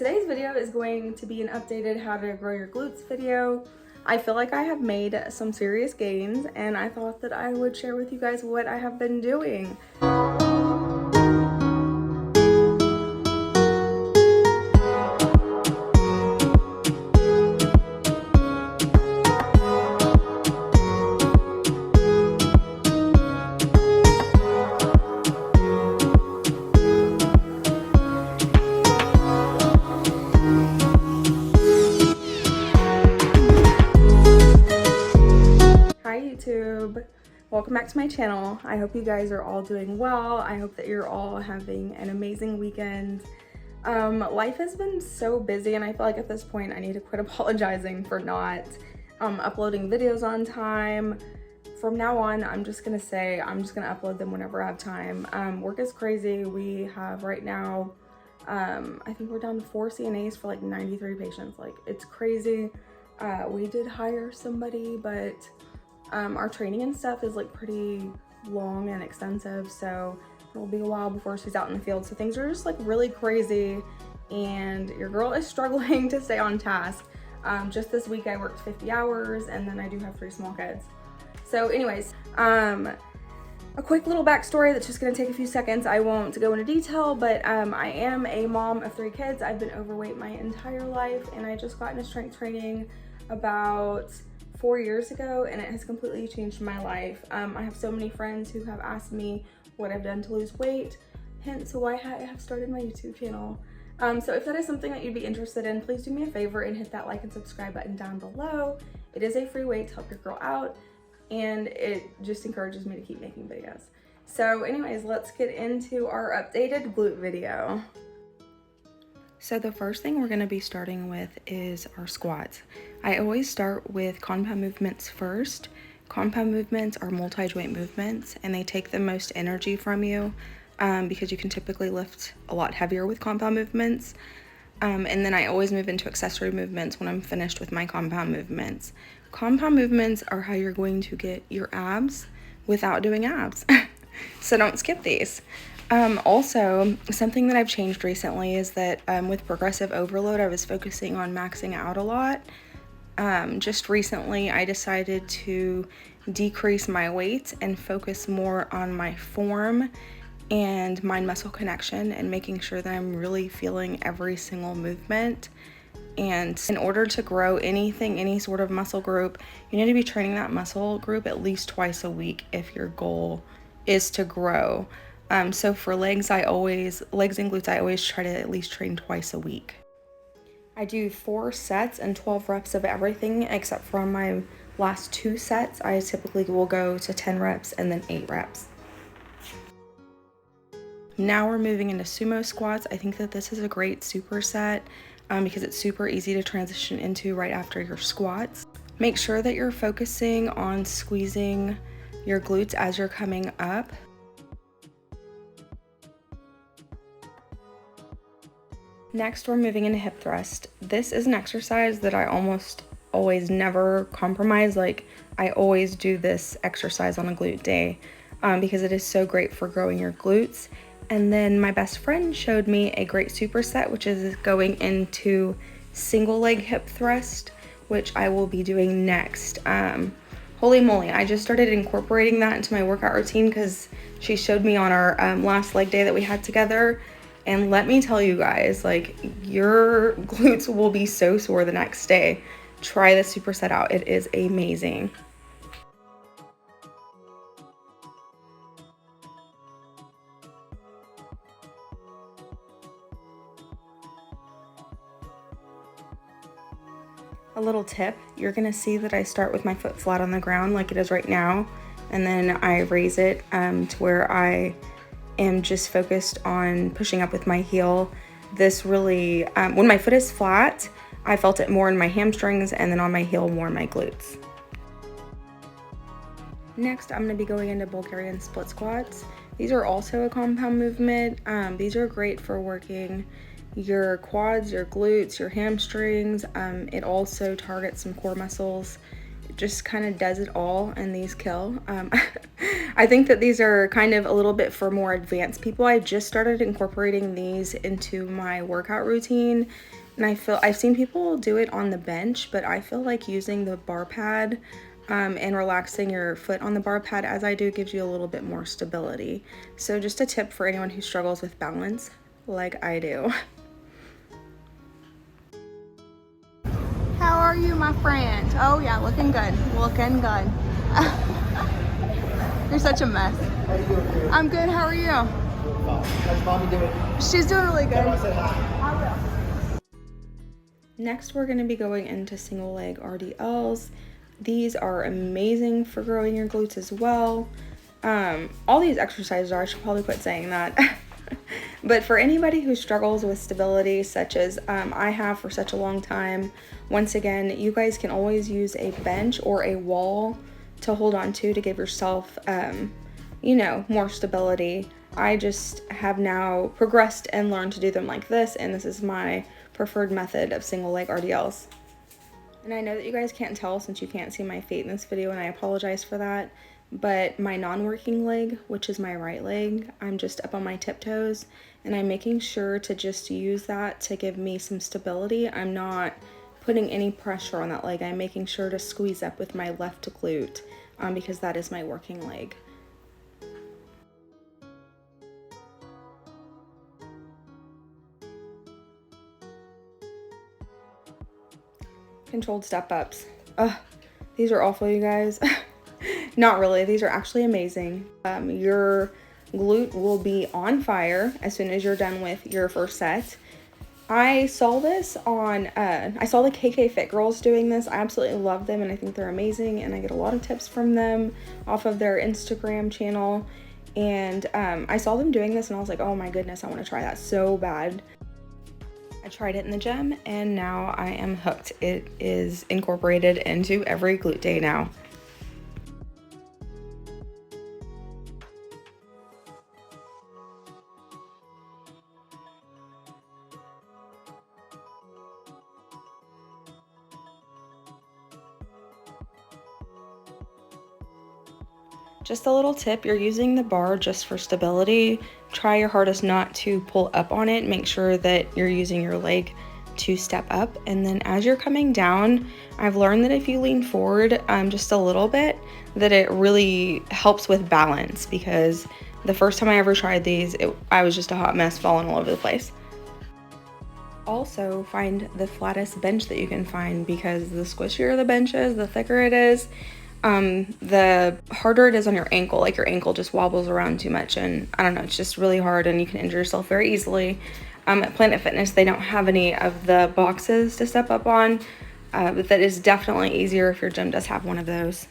Today's video is going to be an updated how to grow your glutes video. I feel like I have made some serious gains and I thought that I would share with you guys what I have been doing. YouTube, welcome back to my channel. I hope you guys are all doing well. I hope that you're all having an amazing weekend. Life has been so busy and I feel like at this point I need to quit apologizing for not uploading videos on time. From now on, I'm just gonna upload them whenever I have time. Work is crazy. We have right now, I think we're down to 4 CNAs for like 93 patients. Like, it's crazy. We did hire somebody, but our training and stuff is like pretty long and extensive, so it'll be a while before she's out in the field. So things are just like really crazy and your girl is struggling to stay on task. Just this week I worked 50 hours and then I do have 3 small kids. So anyways, a quick little backstory that's just gonna take a few seconds. I won't go into detail, but I am a mom of 3 kids. I've been overweight my entire life and I just got into strength training about 4 years ago and it has completely changed my life. I have so many friends who have asked me what I've done to lose weight, hence why I have started my YouTube channel. So if that is something that you'd be interested in, please do me a favor and hit that like and subscribe button down below. It is a free way to help your girl out and it just encourages me to keep making videos. So anyways, let's get into our updated glute video. So the first thing we're going to be starting with is our squats. I always start with compound movements first. Compound movements are multi-joint movements and they take the most energy from you because you can typically lift a lot heavier with compound movements. And then I always move into accessory movements when I'm finished with my compound movements. Compound movements are how you're going to get your abs without doing abs. So don't skip these. Also, something that I've changed recently is that with progressive overload, I was focusing on maxing out a lot. Just recently, I decided to decrease my weight and focus more on my form and mind-muscle connection and making sure that I'm really feeling every single movement. And in order to grow anything, any sort of muscle group, you need to be training that muscle group at least twice a week if your goal is to grow. So for legs and glutes, I always try to at least train twice a week. I do 4 sets and 12 reps of everything except for my last 2 sets. I typically will go to 10 reps and then 8 reps. Now we're moving into sumo squats. I think that this is a great superset because it's super easy to transition into right after your squats. Make sure that you're focusing on squeezing your glutes as you're coming up. Next, we're moving into hip thrust. This is an exercise that I almost always never compromise. Like, I always do this exercise on a glute day because it is so great for growing your glutes. And then my best friend showed me a great superset, which is going into single leg hip thrust, which I will be doing next. Holy moly, I just started incorporating that into my workout routine because she showed me on our last leg day that we had together. And let me tell you guys, like, your glutes will be so sore the next day. Try this superset out. It is amazing. A little tip, you're gonna see that I start with my foot flat on the ground like it is right now, and then I raise it to where I am just focused on pushing up with my heel. This really, when my foot is flat, I felt it more in my hamstrings and then on my heel more in my glutes. Next, I'm gonna be going into Bulgarian split squats. These are also a compound movement. These are great for working your quads, your glutes, your hamstrings. It also targets some core muscles just kind of does it all, and these kill. I think that these are kind of a little bit for more advanced people. I just started incorporating these into my workout routine, and I've seen people do it on the bench, but I feel like using the bar pad and relaxing your foot on the bar pad as I do gives you a little bit more stability. So just a tip for anyone who struggles with balance like I do. How are you, my friend? Oh yeah, looking good. Looking good. You're such a mess. How you doing? I'm good. How are you? How's mommy doing? She's doing really good. Tell her I said hi. I will. Next, we're going to be going into single leg RDLs. These are amazing for growing your glutes as well. All these exercises are, I should probably quit saying that. But for anybody who struggles with stability, such as I have for such a long time, once again, you guys can always use a bench or a wall to hold on to give yourself, more stability. I just have now progressed and learned to do them like this, and this is my preferred method of single leg RDLs. And I know that you guys can't tell since you can't see my feet in this video, and I apologize for that, but my non-working leg, which is my right leg, I'm just up on my tiptoes, and I'm making sure to just use that to give me some stability. I'm not putting any pressure on that leg. I'm making sure to squeeze up with my left glute because that is my working leg. Controlled step ups. Ugh, these are awful, you guys. Not really, these are actually amazing. Your glute will be on fire as soon as you're done with your first set. I saw this on, I saw the KK Fit girls doing this. I absolutely love them and I think they're amazing, and I get a lot of tips from them off of their Instagram channel. And I saw them doing this and I was like, oh my goodness, I want to try that so bad. I tried it in the gym and now I am hooked. It is incorporated into every glute day now. Just a little tip, you're using the bar just for stability. Try your hardest not to pull up on it. Make sure that you're using your leg to step up. And then as you're coming down, I've learned that if you lean forward just a little bit, that it really helps with balance, because the first time I ever tried these, I was just a hot mess falling all over the place. Also, find the flattest bench that you can find, because the squishier the bench is, the thicker it is, the harder it is on your ankle. Like your ankle just wobbles around too much, and I don't know, it's just really hard and you can injure yourself very easily. At Planet Fitness, they don't have any of the boxes to step up on, but that is definitely easier if your gym does have one of those.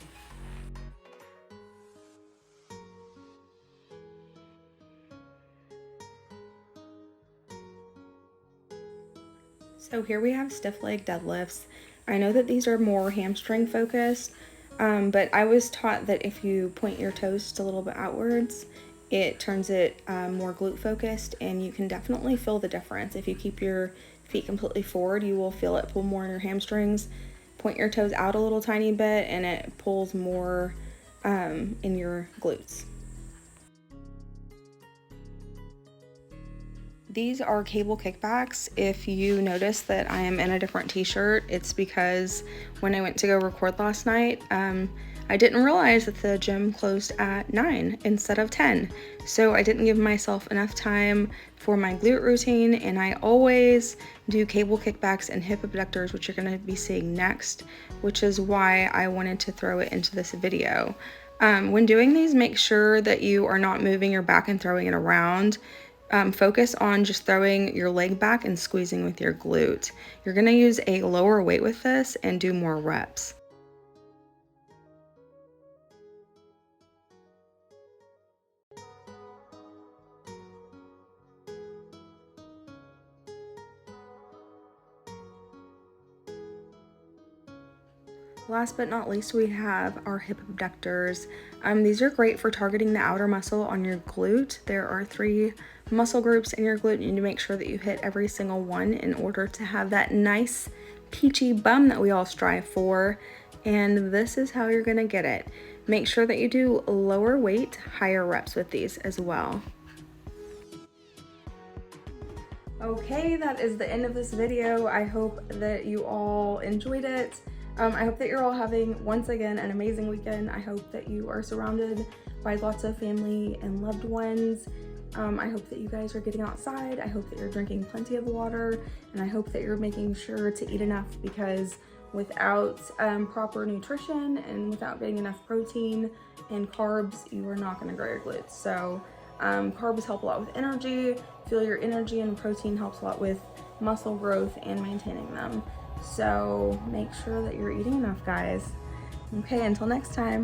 So here we have stiff leg deadlifts. I know that these are more hamstring focused, but I was taught that if you point your toes just a little bit outwards, it turns it more glute focused, and you can definitely feel the difference. If you keep your feet completely forward, you will feel it pull more in your hamstrings. Point your toes out a little tiny bit and it pulls more in your glutes. These are cable kickbacks. If you notice that I am in a different t-shirt, it's because when I went to go record last night, I didn't realize that the gym closed at 9 instead of 10. So I didn't give myself enough time for my glute routine, and I always do cable kickbacks and hip abductors, which you're gonna be seeing next, which is why I wanted to throw it into this video. When doing these, make sure that you are not moving your back and throwing it around. Focus on just throwing your leg back and squeezing with your glute. You're gonna use a lower weight with this and do more reps. Last but not least, we have our hip abductors. These are great for targeting the outer muscle on your glute. There are 3 muscle groups in your glute. You need to make sure that you hit every single one in order to have that nice peachy bum that we all strive for. And this is how you're gonna get it. Make sure that you do lower weight, higher reps with these as well. Okay, that is the end of this video. I hope that you all enjoyed it. I hope that you're all having, once again, an amazing weekend. I hope that you are surrounded by lots of family and loved ones. I hope that you guys are getting outside. I hope that you're drinking plenty of water, and I hope that you're making sure to eat enough, because without proper nutrition and without getting enough protein and carbs, you are not gonna grow your glutes. So carbs help a lot with energy, fuel your energy, and protein helps a lot with muscle growth and maintaining them. So make sure that you're eating enough, guys. Okay, until next time.